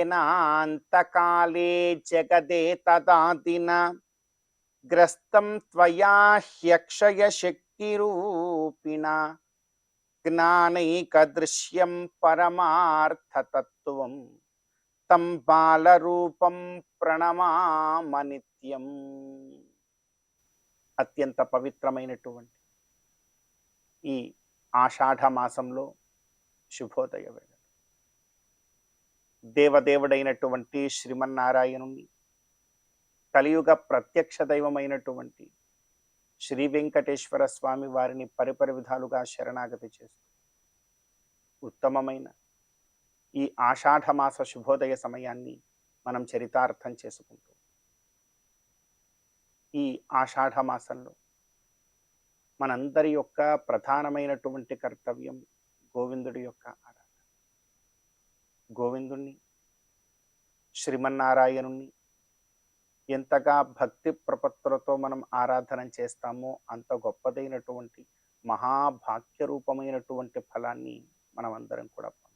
येनान्तकाले जगदे तदादिना ग्रस्तं त्वया ह्यक्षयशक्तिरूपिणा ज्ञानैकदृश्यं परमार्थतत्त्वं तं बालरूपं ప్రణమామనిత్యం. అత్యంత పవిత్రమైనటువంటి ఈ ఆషాఢ మాసంలో శుభోదయ వేళ దేవదేవుడైనటువంటి శ్రీమన్నారాయణుని, కలియుగ ప్రత్యక్ష దైవమైనటువంటి శ్రీ వెంకటేశ్వర స్వామి వారిని పరిపరి విధాలుగా శరణాగతి చేస్తూ ఉత్తమమైన ఈ ఆషాఢ మాస శుభోదయ సమయాన్ని మనం చరితార్థం చేసుకుంటూ, ఈ ఆషాఢ మాసంలో మనందరి యొక్క ప్రధానమైనటువంటి కర్తవ్యం గోవిందుడి యొక్క ఆరాధన. గోవిందుణ్ణి, శ్రీమన్నారాయణుణ్ణి ఎంతగా భక్తి ప్రపత్తులతో మనం ఆరాధన చేస్తామో అంత గొప్పదైనటువంటి మహాభాగ్య రూపమైనటువంటి ఫలాన్ని మనం అందరం కూడా పొందాలి.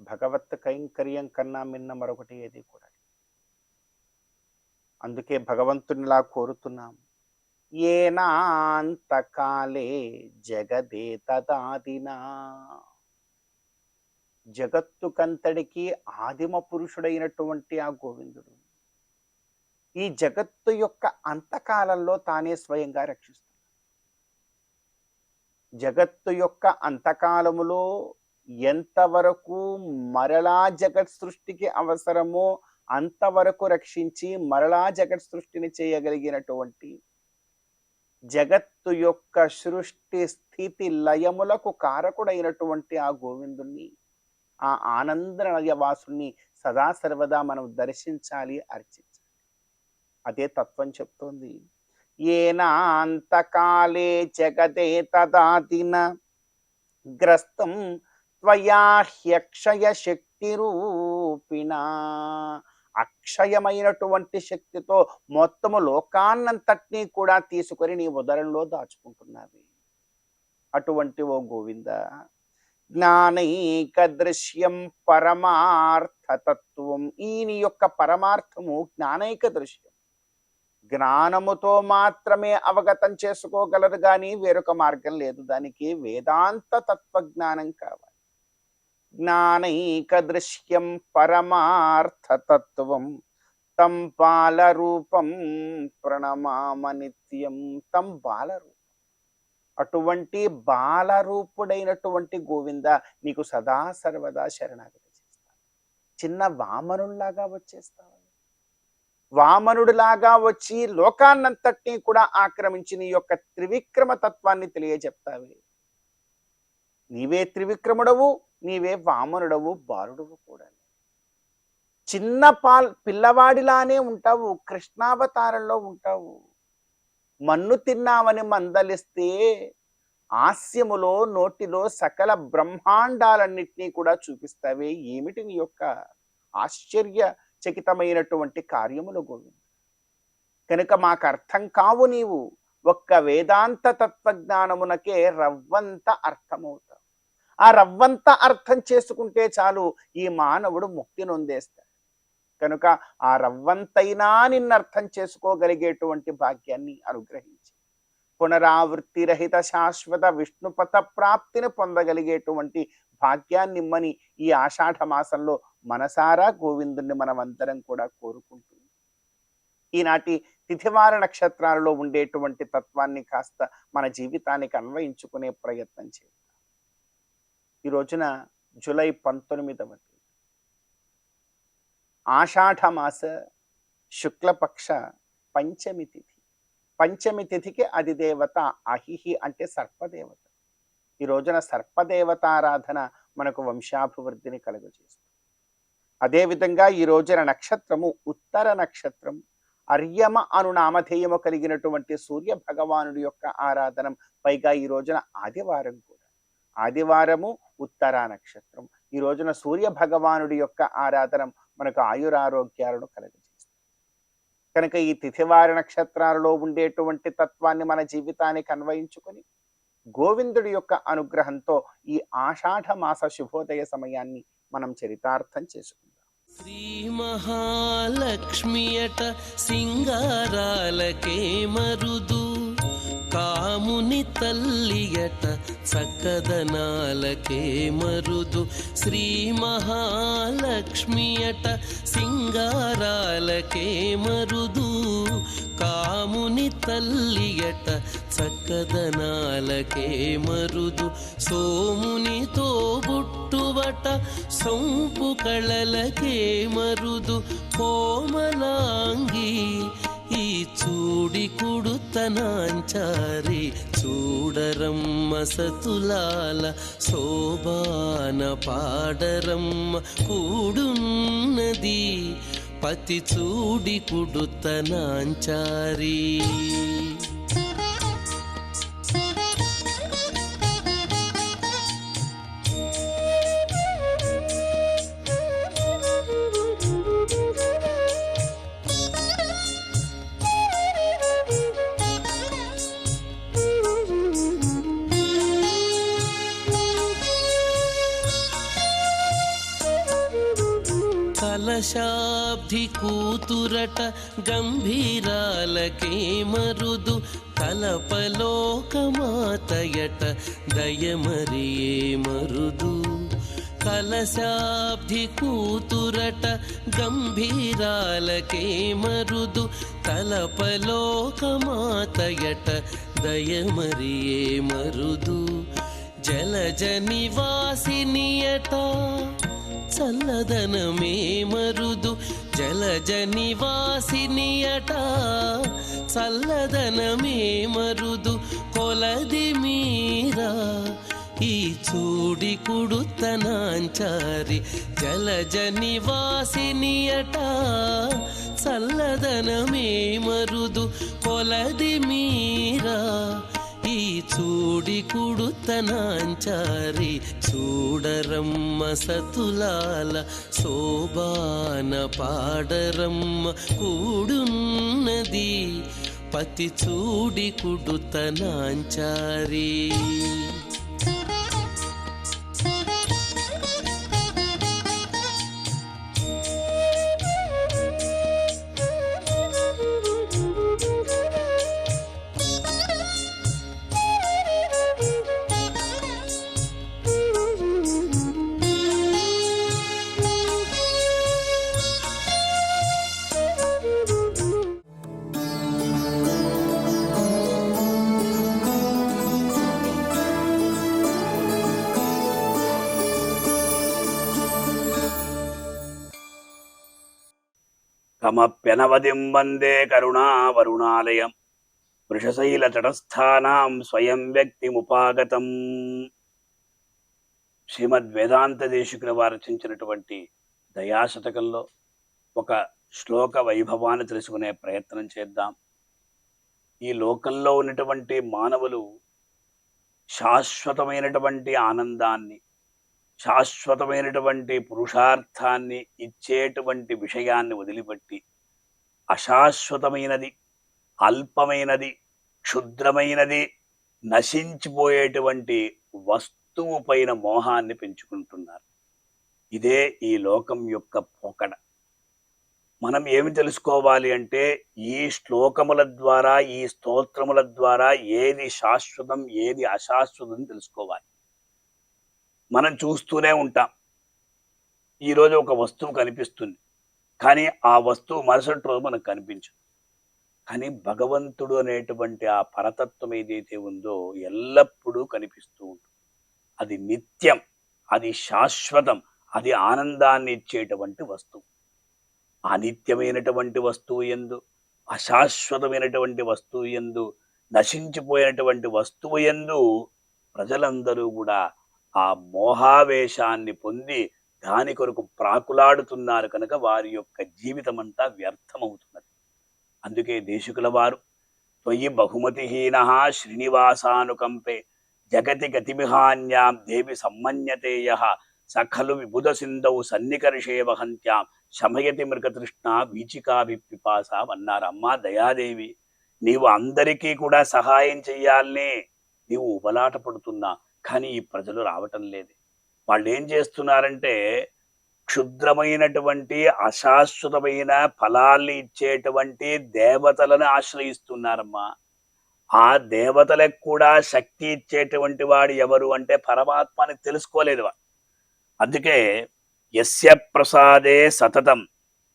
భగవత్ కైంకర్యం కన్నా మిన్న మరొకటి ఏది కూడా. అందుకే భగవంతునిలా కోరుతున్నాము, ఏనాంతకాలే జగదే తదాదినా. జగత్తుకంతడికి ఆదిమ పురుషుడైనటువంటి ఆ గోవిందుడు ఈ జగత్తు యొక్క అంతకాలంలో తానే స్వయంగా రక్షిస్తున్నాడు. జగత్తు యొక్క అంతకాలములో ఎంతవరకు మరలా జగత్ సృష్టికి అవసరమో అంతవరకు రక్షించి మరలా జగత్ సృష్టిని చేయగలిగినటువంటి, జగత్తు యొక్క సృష్టి స్థితి లయములకు కారకుడైనటువంటి ఆ గోవిందుణ్ణి, ఆ ఆనందనయవాసుని సదా సర్వదా మనం దర్శించాలి, అర్చించాలి. అదే తత్వం చెప్తోంది. ఏనాంతకాలే జగదే తదాదిన గ్రస్తం త్వయా హ్యక్షయ శక్తి రూపిణా. అక్షయమైనటువంటి శక్తితో మొత్తము లోకాన్నంతటినీ కూడా తీసుకొని నీ ఉదరంలో దాచుకుంటున్నావి. అటువంటి ఓ గోవింద, జ్ఞానైక దృశ్యం పరమార్థతత్వం. ఈ నీ యొక్క పరమార్థము జ్ఞానైక దృశ్యం. జ్ఞానముతో మాత్రమే అవగతం చేసుకోగలరు కానీ వేరొక మార్గం లేదు. దానికి వేదాంత తత్వజ్ఞానం కావాలి. జ్ఞానైక దృశ్యం పరమార్థతత్వం తం బాలరూపం ప్రణమామనిత్యం. తం బాలరూపం, అటువంటి బాలరూపుడైనటువంటి గోవింద నీకు సదా సర్వదా శరణాగతి చేస్తాను. చిన్న వామనుడిలాగా వచ్చేస్తావు. వామనుడిలాగా వచ్చి లోకాన్నంతటినీ కూడా ఆక్రమించి నీ యొక్క త్రివిక్రమ తత్వాన్ని తెలియజెప్తావే. నీవే త్రివిక్రముడవు, నీవే వామనుడవు, బాలుడవు కూడా. చిన్న పిల్లవాడిలానే ఉంటావు, కృష్ణావతారంలో ఉంటావు. మన్ను తిన్నామని మందలిస్తే హాస్యములో నోటిలో సకల బ్రహ్మాండాలన్నింటినీ కూడా చూపిస్తావే. ఏమిటి నీ యొక్క ఆశ్చర్యచకితమైనటువంటి కార్యములు గోవింద. కనుక మాకు అర్థం కావు నీవు. ఒక్క వేదాంత తత్వజ్ఞానమునకే రవ్వంత అర్థమవుతావు. ఆ రవ్వంత అర్థం చేసుకుంటే చాలు, ఈ మానవుడు ముక్తి నొందేస్తాడు. కనుక ఆ రవ్వంతైనా నిన్ను అర్థం చేసుకోగలిగేటువంటి భాగ్యాన్ని అనుగ్రహించి పునరావృత్తి రహిత శాశ్వత విష్ణుపథ ప్రాప్తిని పొందగలిగేటువంటి భాగ్యాన్ని ఇమ్మని ఈ ఆషాఢ మాసంలో మనసారా గోవిందుణ్ణి మనమందరం కూడా కోరుకుంటూ, ఈనాటి తిథివార నక్షత్రాలలో ఉండేటువంటి తత్వాన్ని కాస్త మన జీవితానికి అన్వయించుకునే ప్రయత్నం చేద్దాం. ఈ రోజున జూలై 19వ తేదీ ఆషాఢ మాస శుక్లపక్ష పంచమి తిథి. పంచమి తిథికి అధిదేవత అహిహి అంటే సర్పదేవత. ఈ రోజున సర్పదేవతారాధన మనకు వంశాభివృద్ధిని కలుగజేస్తుంది. అదేవిధంగా ఈ రోజున నక్షత్రము ఉత్తర నక్షత్రం, అర్యమ అను నామధేయము కలిగినటువంటి సూర్య భగవానుడి యొక్క ఆరాధన. పైగా ఈ రోజున ఆదివారం కూడా. ఆదివారము ఉత్తర నక్షత్రం. ఈ రోజున సూర్య భగవానుడి యొక్క ఆరాధన మనకు ఆయురారోగ్యాలను కలుగజేస్తుంది. కనుక ఈ తిథివార నక్షత్రాలలో ఉండేటువంటి తత్వాన్ని మన జీవితానికి అన్వయించుకొని గోవిందుడి యొక్క అనుగ్రహంతో ఈ ఆషాఢ మాస శుభోదయ సమయాన్ని మనం చరితార్థం చేసుకుందాం. శ్రీ మహాలక్ష్మియట సింగారాలకే మరుదు, కాముని తల్లియట చక్కదనాలకే మరుదు. శ్రీ మహాలక్ష్మియట సింగారాలకే మరుదు, కాముని తల్లియట చక్కదనాలకే మరుదు. సోమునితో బుట్టువట సొంపు కళలకే మరుదు. కోమలాంగి ఈ చూడి కుడుతనాంచారి, చూడరమ్మ సతులాల శోభాన పాడరమ్మ కూడున్నది, పతి చూడి కుడుతనాంచారి. కలశాబ్ది కూతురట గంభీరాలకే మరుదు, కలపలోకమాతయట దయమరియే మరుదు. కలశాబ్ది కూతురట గంభీరాలకే మరుదు, కలపలోకమాతయట దయమరియే మరుదు. జలజ నివాసినియట చల్లదనమే మరుదు. జలజ నివాసినియట చల్లదనమే మరుదు. కొలది మీరా ఈ చూడి కుడుతనాంచారి, జలజ నివాసినియట చల్లదనమే మరుదు. కొలది మీరా ఈ చూడి కుడుతనాంచారి, చూడరమ్మ సతులాల శోభాన పాడరమ్మ కూడున్నది, పతి చూడి కుడుతనాంచారి. కమప్యనవదిం వందే కరుణావరుణాలయం, వృషశైలతటస్థానాం స్వయం వ్యక్తిముపాగతం. శ్రీమద్ వేదాంత దేశికుల వారు రచించినటువంటి దయాశతకంలో ఒక శ్లోక వైభవాన్ని తెలుసుకునే ప్రయత్నం చేద్దాం. ఈ లోకంలో ఉన్నటువంటి మానవులు శాశ్వతమైనటువంటి ఆనందాన్ని, శాశ్వతమైనటువంటి పురుషార్థాన్ని ఇచ్చేటువంటి విషయాన్ని వదిలిపెట్టి అశాశ్వతమైనది, అల్పమైనది, క్షుద్రమైనది, నశించిపోయేటువంటి వస్తువు పైన మోహాన్ని పెంచుకుంటున్నారు. ఇదే ఈ లోకం యొక్క పోకడ. మనం ఏమి తెలుసుకోవాలి అంటే, ఈ శ్లోకముల ద్వారా, ఈ స్తోత్రముల ద్వారా ఏది శాశ్వతం, ఏది అశాశ్వతం తెలుసుకోవాలి. మనం చూస్తూనే ఉంటాం. ఈరోజు ఒక వస్తువు కనిపిస్తుంది, కానీ ఆ వస్తువు మరుసటి రోజు మనకు కనిపించదు. కానీ భగవంతుడు అనేటువంటి ఆ పరతత్వం ఏదైతే ఉందో ఎల్లప్పుడూ కనిపిస్తూ ఉంటుంది. అది నిత్యం, అది శాశ్వతం, అది ఆనందాన్ని ఇచ్చేటువంటి వస్తువు. అనిత్యమైనటువంటి వస్తువు యందు, అశాశ్వతమైనటువంటి వస్తువు యందు, నశించిపోయినటువంటి వస్తువు యందు ప్రజలందరూ కూడా ఆ మోహావేశాన్ని పొంది దాని కొరకు ప్రాకులాడుతున్నారు కనుక వారి యొక్క జీవితం అంతా వ్యర్థమవుతున్నది. అందుకే దేశికుల వారు త్వయి బహుమతిహీన శ్రీనివాసానుకంపే జగతి గతిమిహాన్యాం దేవి సమ్మన్యతేయ సఖలు విబుధ సింధౌ సన్నికర్షే వహంత్యాం శమయతి మృగతృష్ణ వీచికాభిపిపాస అన్నారు. అమ్మా దయాదేవి, నీవు అందరికీ కూడా సహాయం చెయ్యాలనే నీవు ఉబలాట పడుతున్నా, కానీ ఈ ప్రజలు రావటం లేదు. వాళ్ళు ఏం చేస్తున్నారంటే క్షుద్రమైనటువంటి అశాశ్వతమైన ఫలాల్ని ఇచ్చేటువంటి దేవతలను ఆశ్రయిస్తున్నారమ్మా. ఆ దేవతలకు కూడా శక్తి ఇచ్చేటువంటి వాడు ఎవరు అంటే పరమాత్మని తెలుసుకోలేదు వాడు. అందుకే యస్య ప్రసాదే సతతం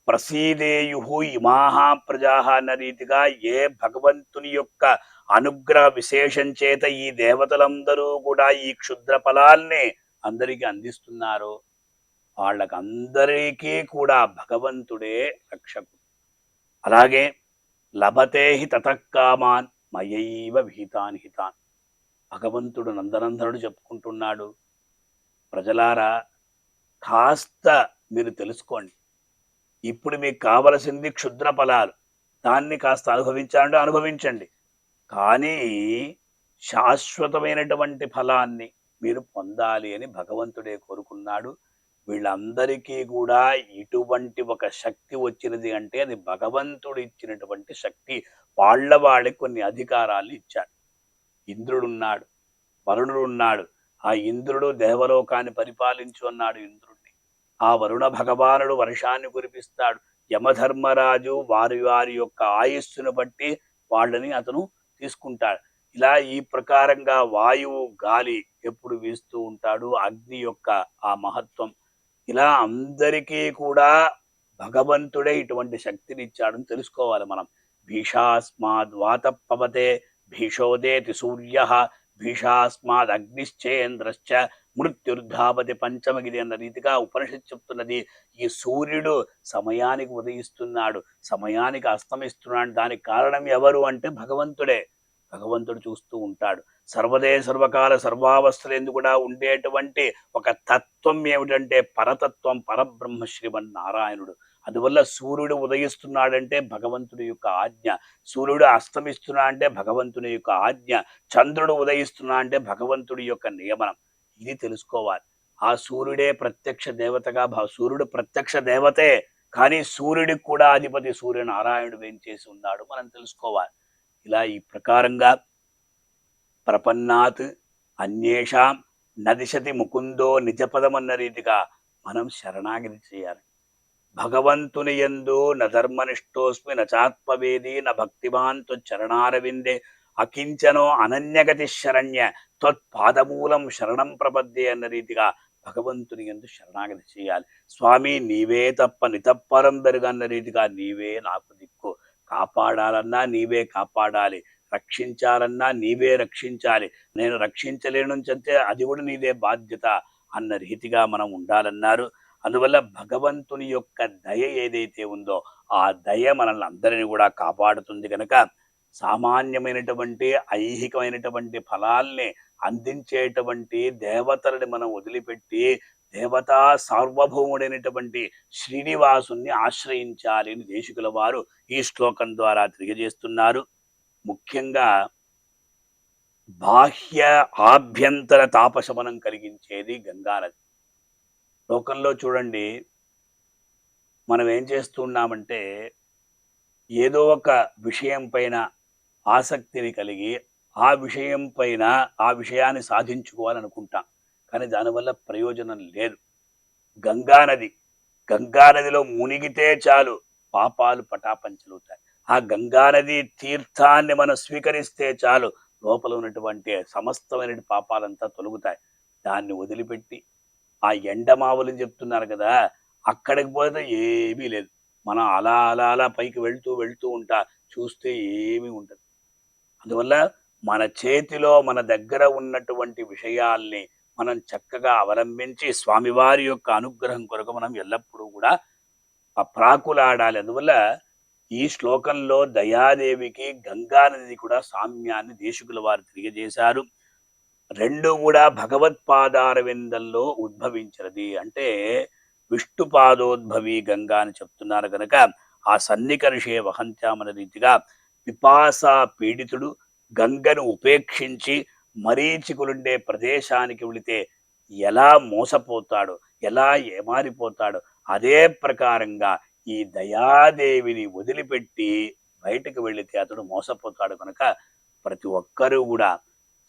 ప్రసీదేయు ఇమాహ ప్రజాహ అన్న రీతిగా ఏ భగవంతుని యొక్క అనుగ్రహ విశేషం చేత ఈ దేవతలందరూ కూడా ఈ క్షుద్ర ఫలాల్ని అందరికీ అందిస్తున్నారో వాళ్ళకందరికీ కూడా భగవంతుడే రక్షకుడు. అలాగే లభతే హి తతకామాన్ మయైవ విహితాన్ హితాన్. భగవంతుడు నందనందనుడు చెప్పుకుంటున్నాడు, ప్రజలారా కాస్త మీరు తెలుసుకోండి, ఇప్పుడు మీకు కావలసింది క్షుద్ర ఫలాలు, దాన్ని కాస్త అనుభవించాలంటే అనుభవించండి, కానీ శాశ్వతమైనటువంటి ఫలాన్ని మీరు పొందాలి అని భగవంతుడే కోరుకున్నాడు. వీళ్ళందరికీ కూడా ఇటువంటి ఒక శక్తి వచ్చినది అంటే అది భగవంతుడు ఇచ్చినటువంటి శక్తి. వాళ్ళకి కొన్ని అధికారాలు ఇచ్చాడు. ఇంద్రుడున్నాడు, వరుణుడు ఉన్నాడు. ఆ ఇంద్రుడు దేవలోకాన్ని పరిపాలించు అన్నాడు ఇంద్రుడిని. ఆ వరుణ భగవానుడు వర్షాన్ని కురిపిస్తాడు. యమధర్మరాజు వారి వారి యొక్క ఆయుస్సును బట్టి వాళ్ళని అతను తీసుకుంటాడు. ఇలా ఈ ప్రకారంగా వాయువు గాలి ఎప్పుడు వీస్తూ ఉంటాడు, అగ్ని యొక్క ఆ మహత్వం, ఇలా అందరికీ కూడా భగవంతుడే ఇటువంటి శక్తిని ఇచ్చాడని తెలుసుకోవాలి మనం. భీషాస్మాద్ వాత పవతే భీషోదేతి సూర్య భీషాస్మాద్ అగ్నిశ్చేంద్రశ్చ మృత్యుర్ధావతి పంచమగిరి అన్న రీతిగా ఉపనిషత్తు చెప్తున్నది. ఈ సూర్యుడు సమయానికి ఉదయిస్తున్నాడు, సమయానికి అస్తమిస్తున్నాడు. దానికి కారణం ఎవరు అంటే భగవంతుడే. భగవంతుడు చూస్తూ ఉంటాడు. సర్వదే సర్వకాల సర్వావస్థలందు కూడా ఉండేటువంటి ఒక తత్వం ఏమిటంటే పరతత్వం, పరబ్రహ్మ శ్రీమన్నారాయణుడు. అందువల్ల సూర్యుడు ఉదయిస్తున్నాడంటే భగవంతుడి యొక్క ఆజ్ఞ, సూర్యుడు అస్తమిస్తున్నా అంటే భగవంతుని యొక్క ఆజ్ఞ, చంద్రుడు ఉదయిస్తున్నా అంటే భగవంతుడి యొక్క నియమనం. ఇది తెలుసుకోవాలి. ఆ సూర్యుడే ప్రత్యక్ష దేవతగా సూర్యుడు ప్రత్యక్ష దేవతే, కానీ సూర్యుడికి కూడా అధిపతి సూర్యనారాయణుడు ఏం చేసి ఉన్నాడు మనం తెలుసుకోవాలి. ఇలా ఈ ప్రకారంగా ప్రపన్నాత్ అన్యేషాం నదిశతి ముకుందో నిజపదమన్న రీతిగా మనం శరణాగతి చేయాలి. భగవంతుని యందు న ధర్మనిష్టోస్మి నచాత్మవేది న భక్తిమాన్ త్వచ్చరణారవిందే అకించనో అనన్యగతి శరణ్య త్వత్పాదమూలం శరణం ప్రపద్దే అన్న రీతిగా భగవంతుని యందు శరణాగతి చేయాలి. స్వామి నీవే తప్ప నితప్పరం బెరుగన్న రీతిగా నీవే నాకు దిక్కు, కాపాడాలన్నా నీవే కాపాడాలి, రక్షించాలన్నా నీవే రక్షించాలి, నేను రక్షించలేను చెంతే అది కూడా నీదే బాధ్యత అన్న రీతిగా మనం ఉండాలన్నారు. అందువల్ల భగవంతుని యొక్క దయ ఏదైతే ఉందో ఆ దయ మనల్ని అందరినీ కూడా కాపాడుతుంది కనుక సామాన్యమైనటువంటి ఐహికమైనటువంటి ఫలాల్ని అందించేటువంటి దేవతలని మనం వదిలిపెట్టి దేవతా సార్వభౌముడైనటువంటి శ్రీనివాసుని ఆశ్రయించాలి అని దేశికుల వారు ఈ శ్లోకం ద్వారా తెలియజేస్తున్నారు. ముఖ్యంగా బాహ్య ఆభ్యంతర తాపశమనం కలిగించేది గంగానది. లోకంలో చూడండి, మనం ఏం చేస్తున్నామంటే ఏదో ఒక విషయం పైన ఆసక్తిని కలిగి ఆ విషయం పైన ఆ విషయాన్ని సాధించుకోవాలనుకుంటాం, కానీ దానివల్ల ప్రయోజనం లేదు. గంగానదిలో మునిగితే చాలు పాపాలు పటాపంచలవుతాయి. ఆ గంగానది తీర్థాన్ని మనం స్వీకరిస్తే చాలు లోపల ఉన్నటువంటి సమస్తమైన పాపాలంతా తొలగుతాయి. దాన్ని వదిలిపెట్టి ఆ ఎండమావులని చెప్తున్నారు కదా, అక్కడికి పోతే ఏమీ లేదు. మనం అలా అలా అలా పైకి వెళ్తూ ఉంటా, చూస్తే ఏమీ ఉండదు. అందువల్ల మన చేతిలో మన దగ్గర ఉన్నటువంటి విషయాల్ని మనం చక్కగా అవలంబించి స్వామివారి యొక్క అనుగ్రహం కొరకు మనం ఎల్లప్పుడూ కూడా ప్రాకులాడాలి. అందువల్ల ఈ శ్లోకంలో దయాదేవికి గంగానది కూడా సామ్యాన్ని దేశికుల వారు తెలియజేశారు. రెండు కూడా భగవత్పాదార విందంలో ఉద్భవించినది. అంటే విష్ణుపాదోద్భవి గంగా అని చెప్తున్నారు గనక ఆ సన్నికర్షే వహంత్యామన రీతిగా పిపాసా పీడితుడు గంగను ఉపేక్షించి మరీచికులుండే ప్రదేశానికి వెళితే ఎలా మోసపోతాడు, ఎలా ఏమారిపోతాడు, అదే ప్రకారంగా ఈ దయాదేవిని వదిలిపెట్టి బయటకు వెళితే అతడు మోసపోతాడు కనుక ప్రతి ఒక్కరూ కూడా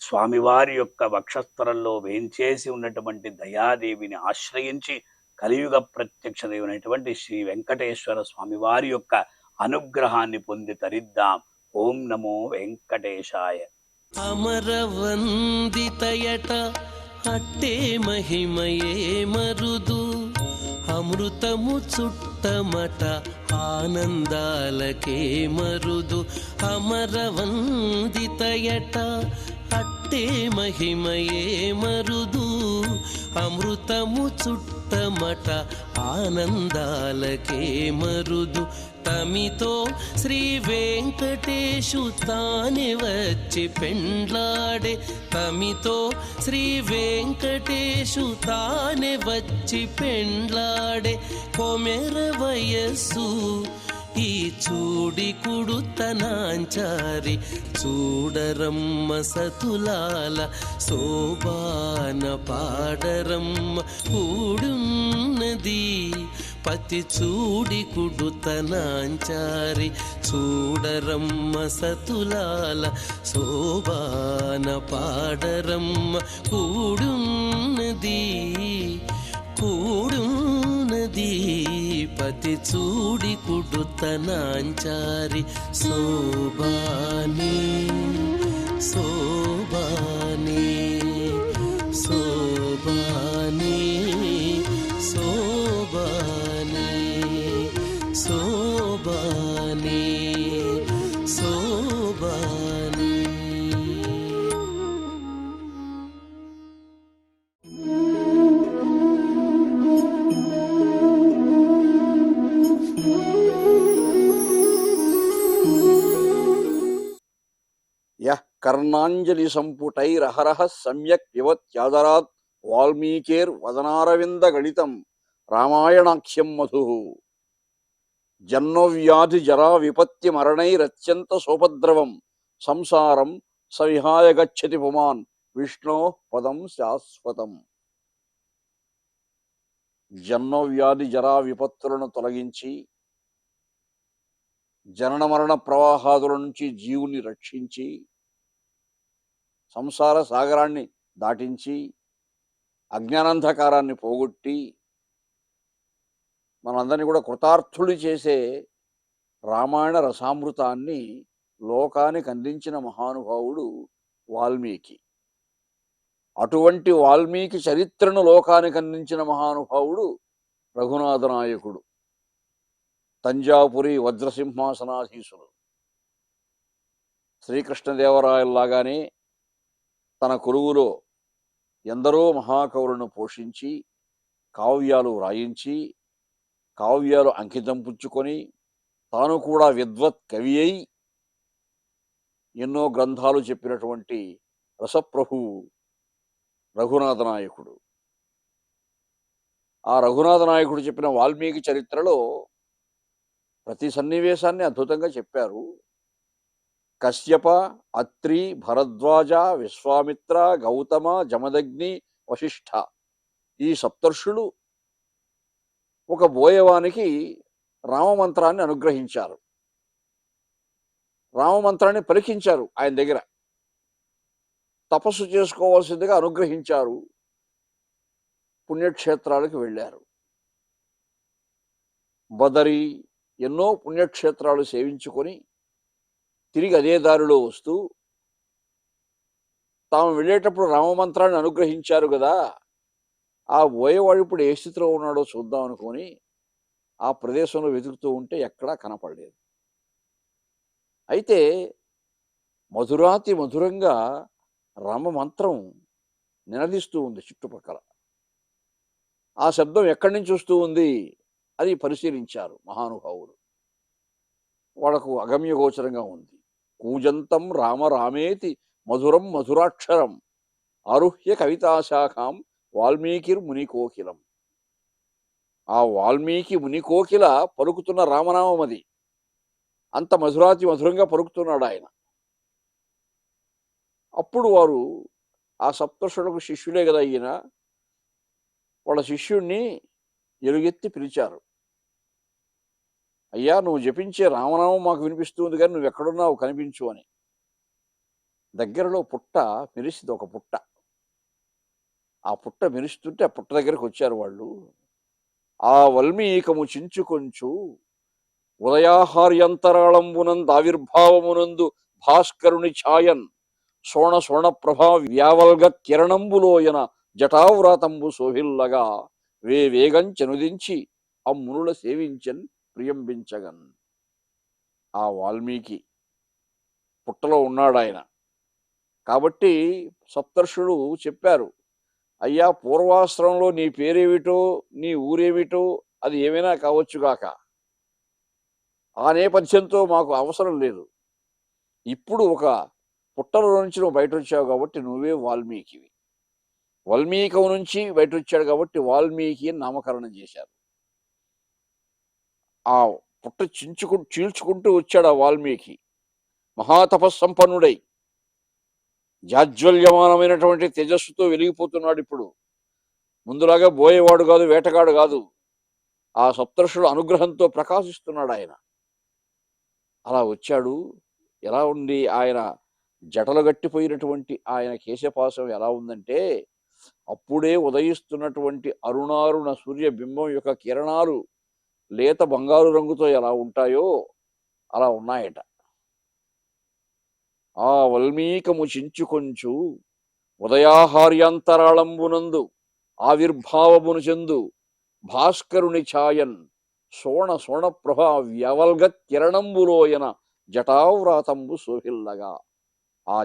స్వామివారి యొక్క వక్షస్థలంలో వేంచేసి ఉన్నటువంటి దయాదేవిని ఆశ్రయించి కలియుగ ప్రత్యక్ష దేవునైనటువంటి శ్రీ వెంకటేశ్వర స్వామివారి యొక్క అనుగ్రహాన్ని పొంది తరిద్దాం. ఓం నమో వెంకటేశాయ. అమరవందితయట అట్టే మహిమయే మరుదు, అమృతము చుట్టమట ఆనందాలకే మరుదు. అమరవందితయట అట్టే మహిమయే మరుదు, అమృతము చుట్టమట ఆనందాలకే మరుదు. తమితో శ్రీ వెంకటేశు తానే వచ్చి పెండ్లాడే, తమితో శ్రీ వెంకటేశు తానే వచ్చి పెండ్లాడే. కొమెర వయస్సు ఈ చూడి కుడుతనాంచారి, చూడరమ్మ సతులాల శోభాన పాడరమ్మ కూడున్నది. పతి చూడి కుడుతనాంచారి, చూడరమ్మ సతులాల శోభాన పాడరమ్మ కూడున్నది, కూడున్నది. పతి చూడి కుడుతనాంచారి శోభాని, శోభాని, శోభాని, శోభాని, శోభాని, శోభాని. యః కర్ణాంజలి సంపుటైరహరః సమ్యక్ పిబత్యాదరాత్ వాల్మీకేర్వదనారవింద గణితం రామాయణాఖ్యం మధుః. జన్మవ్యాధి జరా విపత్తి మరణైరత్యంత సోపద్రవం సంసారం సవిహాయ గచ్చతి పుమాన్ విష్ణో పదం శాశ్వతం. జన్మవ్యాధి జరా విపత్తులను తొలగించి జనన మరణ ప్రవాహాదుల నుంచి జీవుని రక్షించి సంసార సాగరాన్ని దాటించి అజ్ఞానాంధకారాన్ని పోగొట్టి మనందరినీ కూడా కృతార్థులు చేసే రామాయణ రసామృతాన్ని లోకానికి అందించిన మహానుభావుడు వాల్మీకి. అటువంటి వాల్మీకి చరిత్రను లోకానికి అందించిన మహానుభావుడు రఘునాథ నాయకుడు, తంజాపురి వజ్రసింహాసనాధీశుడు. శ్రీకృష్ణదేవరాయల్లాగానే తన కొలువులో ఎందరో మహాకవులను పోషించి కావ్యాలు వ్రాయించి కావ్యాలు అంకితం పుచ్చుకొని తాను కూడా విద్వత్ కవి అయి ఎన్నో గ్రంథాలు చెప్పినటువంటి రసప్రభువు రఘునాథ నాయకుడు. ఆ రఘునాథ నాయకుడు చెప్పిన వాల్మీకి చరిత్రలో ప్రతి సన్నివేశాన్ని అద్భుతంగా చెప్పారు. కశ్యప, అత్రి, భరద్వాజ, విశ్వామిత్ర, గౌతమ, జమదగ్ని, వశిష్ఠ ఈ సప్తర్షులు ఒక బోయవానికి రామమంత్రాన్ని అనుగ్రహించారు. రామమంత్రాన్ని పలికించారు. ఆయన దగ్గర తపస్సు చేసుకోవాల్సిందిగా అనుగ్రహించారు. పుణ్యక్షేత్రాలకు వెళ్ళారు. బదరి ఎన్నో పుణ్యక్షేత్రాలు సేవించుకొని తిరిగి అదే దారిలో వస్తూ తాము వెళ్ళేటప్పుడు రామమంత్రాన్ని అనుగ్రహించారు కదా, ఆ బోయేవాడు ఇప్పుడు ఏ స్థితిలో ఉన్నాడో చూద్దాం అనుకొని ఆ ప్రదేశంలో వెతుకుతూ ఉంటే ఎక్కడా కనపడలేదు. అయితే మధురాతి మధురంగా రామమంత్రం నినదిస్తూ ఉంది చుట్టుపక్కల. ఆ శబ్దం ఎక్కడి నుంచి వస్తూ ఉంది అని పరిశీలించారు మహానుభావులు. వాళ్ళకు అగమ్య గోచరంగా ఉంది. కూజంతం రామ రామేతి మధురం మధురాక్షరం ఆరుహ్య కవితాశాఖాం వాల్మీకిర్ మునికోకిలం. ఆ వాల్మీకి మునికోకిల పలుకుతున్న రామనామం అది. అంత మధురాతి మధురంగా పలుకుతున్నాడు ఆయన. అప్పుడు వారు ఆ సప్తర్షులకు శిష్యులే కదా ఈయన, వాళ్ళ శిష్యుణ్ణి ఎలుగెత్తి పిలిచారు. అయ్యా, నువ్వు జపించే రామనామం మాకు వినిపిస్తుంది, కానీ నువ్వు ఎక్కడున్నావు కనిపించు అని. దగ్గరలో పుట్ట మెరిసింది, ఒక పుట్ట. ఆ పుట్ట మెరుస్తుంటే ఆ పుట్ట దగ్గరకు వచ్చారు వాళ్ళు. ఆ వల్మీకము చించుకొంచు ఉదయాహార్యంతరాళంబునందు ఆవిర్భావమునందు భాస్కరుని ఛాయన్ సోణ సోణ ప్రభా వ్యావల్గ కిరణంబులోయన జటావ్రాతంబు శోభిల్లగా వేగం చనుదించి అమ్మునుల సేవించన్ ప్రియంబించగన్. ఆ వాల్మీకి పుట్టలో ఉన్నాడు ఆయన. కాబట్టి సప్తర్షులు చెప్పారు, అయ్యా, పూర్వాశ్రమంలో నీ పేరేమిటో నీ ఊరేమిటో అది ఏమైనా కావచ్చుగాక, ఆ నేపథ్యంతో మాకు అవసరం లేదు. ఇప్పుడు ఒక పుట్టలో నుంచి నువ్వు బయట వచ్చావు కాబట్టి నువ్వే వాల్మీకివి. వాల్మీకం నుంచి బయట వచ్చాడు కాబట్టి వాల్మీకి అని నామకరణం చేశారు. ఆ పుట్ట చీల్చుకుంటూ వచ్చాడు ఆ వాల్మీకి. మహాతపస్సంపన్నుడై జాజ్వల్యమానమైనటువంటి తేజస్సుతో వెలిగిపోతున్నాడు ఇప్పుడు. ముందులాగా బోయేవాడు కాదు, వేటగాడు కాదు. ఆ సప్తర్షుల అనుగ్రహంతో ప్రకాశిస్తున్నాడు ఆయన. అలా వచ్చాడు. ఎలా ఉంది ఆయన జటలు గట్టిపోయినటువంటి ఆయన కేశపాసం ఎలా ఉందంటే, అప్పుడే ఉదయిస్తున్నటువంటి అరుణారుణ సూర్య బింబం యొక్క కిరణాలు లేత బంగారు రంగుతో ఎలా ఉంటాయో అలా ఉన్నాయట. ఆ వల్మీకము చించుకొంచు ఉదయాహార్యంతరాళంబునందు ఆవిర్భావమును చెందు భాస్కరుని ఛాయన్ సోణ సోణ ప్రభా వ్యవల్గ కిరణంబులోయన జటావ్రాతంబు శోభిల్లగా. ఆ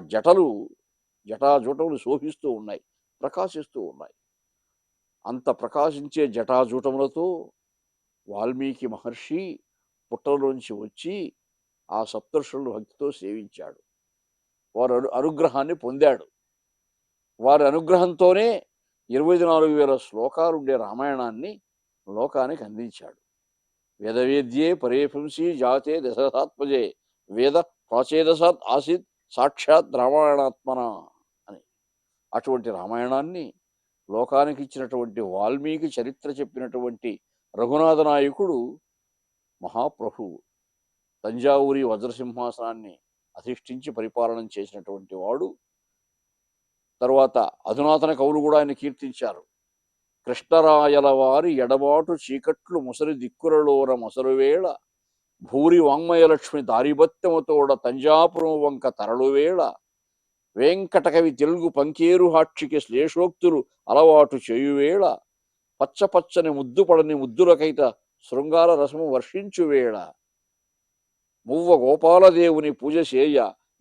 జటాజూటములు శోభిస్తూ ఉన్నాయి, ప్రకాశిస్తూ ఉన్నాయి. అంత ప్రకాశించే జటాజూటములతో వాల్మీకి మహర్షి పుట్టలోంచి వచ్చి ఆ సప్తర్షులను భక్తితో సేవించాడు. వారి అనుగ్రహాన్ని పొందాడు. వారి అనుగ్రహంతోనే 24,000 శ్లోకాలుండే రామాయణాన్ని లోకానికి అందించాడు. వేదవేద్యే పరేపుంసి జాతే దశరథాత్మజే వేద ప్రాచేదసాత్ ఆసిత్ సాక్షాత్ రామాయణాత్మన అని. అటువంటి రామాయణాన్ని లోకానికి ఇచ్చినటువంటి వాల్మీకి చరిత్ర చెప్పినటువంటి రఘునాథ నాయకుడు మహాప్రభువు. తంజావూరి వజ్రసింహాసనాన్ని అధిష్ఠించి పరిపాలన చేసినటువంటి వాడు. తరువాత అధునాతన కవులు కూడా ఆయన కీర్తించారు. కృష్ణరాయల వారి ఎడబాటు చీకట్లు ముసరి దిక్కులలోర మొసరువేళ భూరి వాంగ్మయలక్ష్మి దారిబత్తెమతోడ తంజాపురం వంక తరలువేళ వెంకటకవి తెలుగు పంకేరు హాక్షికి శ్లేషోక్తులు అలవాటు చేయువేళ పచ్చపచ్చని ముద్దుపడని ముద్దులకైత శృంగార రసము వర్షించువేళ మువ్వ గోపాలదేవుని పూజ చేయ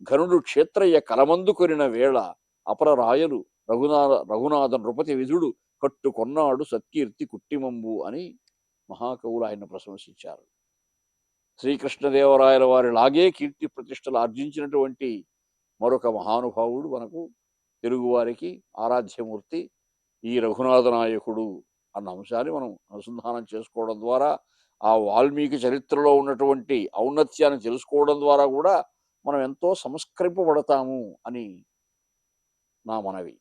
ఘనుడు క్షేత్రయ్య కలమందుకొనిన వేళ అపరరాయలు రఘునాథ నృపతి విధుడు కట్టుకొన్నాడు సత్కీర్తి కుట్టిమంబు అని మహాకవులు ఆయన ప్రశంసించారు. శ్రీకృష్ణదేవరాయల వారి లాగే కీర్తి ప్రతిష్టలు ఆర్జించినటువంటి మరొక మహానుభావుడు మనకు తెలుగువారికి ఆరాధ్యమూర్తి ఈ రఘునాథ నాయకుడు అన్న అంశాన్ని మనం అనుసంధానం చేసుకోవడం ద్వారా, ఆ వాల్మీకి చరిత్రలో ఉన్నటువంటి ఔన్నత్యాన్ని తెలుసుకోవడం ద్వారా కూడా మనం ఎంతో సంస్కరింపబడతాము అని నా మనవి.